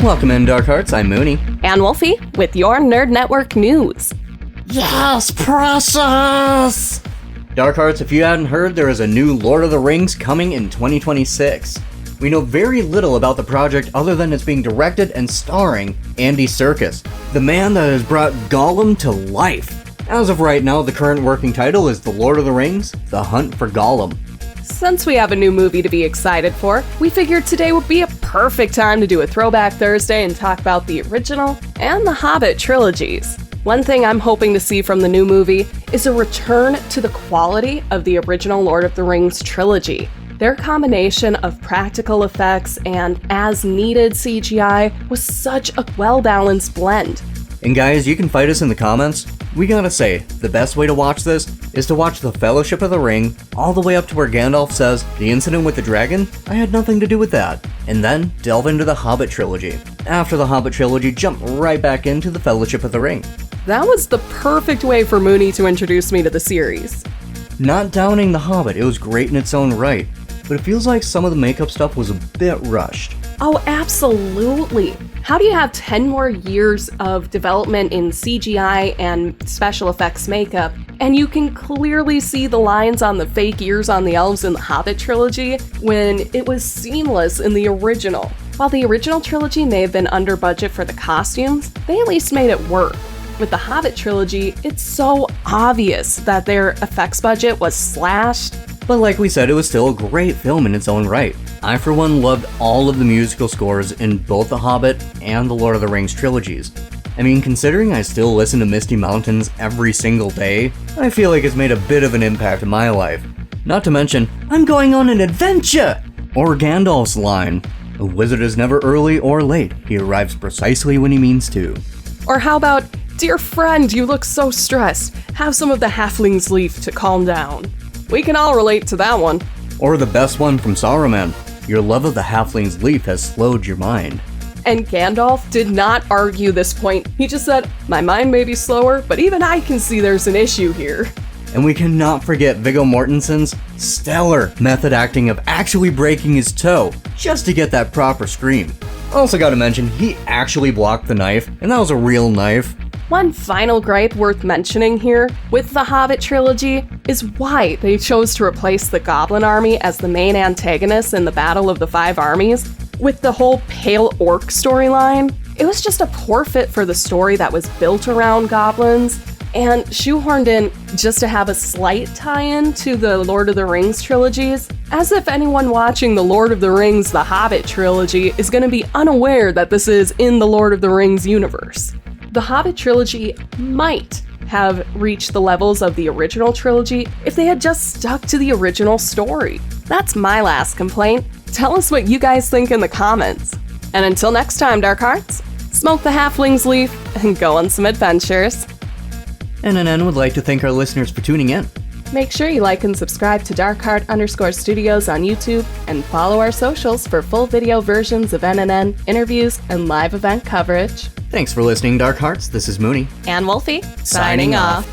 Welcome in, Dark Hearts. I'm Mooney. And Wolfie with your Nerd Network news. Yes, Preciousssss! Dark Hearts, if you hadn't heard, there is a new Lord of the Rings coming in 2026. We know very little about the project other than it's being directed and starring Andy Serkis, the man that has brought Gollum to life. As of right now, the current working title is The Lord of the Rings: The Hunt for Gollum. Since we have a new movie to be excited for, we figured today would be a perfect time to do a Throwback Thursday and talk about the original and the Hobbit trilogies. One thing I'm hoping to see from the new movie is a return to the quality of the original Lord of the Rings trilogy. Their combination of practical effects and as-needed CGI was such a well-balanced blend. And guys, you can fight us in the comments. We gotta say, the best way to watch this is to watch The Fellowship of the Ring all the way up to where Gandalf says, "The incident with the dragon? I had nothing to do with that." And then delve into the Hobbit trilogy. After the Hobbit trilogy, jump right back into The Fellowship of the Ring. That was the perfect way for Mooney to introduce me to the series. Not downing The Hobbit, it was great in its own right, but it feels like some of the makeup stuff was a bit rushed. Oh, absolutely. How do you have 10 more years of development in CGI and special effects makeup, and you can clearly see the lines on the fake ears on the elves in the Hobbit trilogy when it was seamless in the original? While the original trilogy may have been under budget for the costumes, they at least made it work. With the Hobbit trilogy, it's so obvious that their effects budget was slashed. But like we said, it was still a great film in its own right. I for one loved all of the musical scores in both The Hobbit and the Lord of the Rings trilogies. I mean, considering I still listen to Misty Mountains every single day, I feel like it's made a bit of an impact in my life. Not to mention, I'm going on an adventure! Or Gandalf's line, "A wizard is never early or late, he arrives precisely when he means to." Or how about, "Dear friend, you look so stressed. Have some of the halfling's leaf to calm down." We can all relate to that one. Or the best one from Saruman, "Your love of the halfling's leaf has slowed your mind." And Gandalf did not argue this point. He just said, "My mind may be slower, but even I can see there's an issue here." And we cannot forget Viggo Mortensen's stellar method acting of actually breaking his toe just to get that proper scream. Also gotta mention, he actually blocked the knife, and that was a real knife. One final gripe worth mentioning here with the Hobbit trilogy is why they chose to replace the Goblin Army as the main antagonist in the Battle of the Five Armies with the whole Pale Orc storyline. It was just a poor fit for the story that was built around goblins and shoehorned in just to have a slight tie-in to the Lord of the Rings trilogies, as if anyone watching the Lord of the Rings The Hobbit trilogy is going to be unaware that this is in the Lord of the Rings universe. The Hobbit trilogy might have reached the levels of the original trilogy if they had just stuck to the original story. That's my last complaint. Tell us what you guys think in the comments. And until next time, Dark Hearts, smoke the halfling's leaf and go on some adventures. NNN would like to thank our listeners for tuning in. Make sure you like and subscribe to darkheart_studios on YouTube and follow our socials for full video versions of NNN, interviews, and live event coverage. Thanks for listening, Dark Hearts. This is Mooney. And Wolfie, Signing off.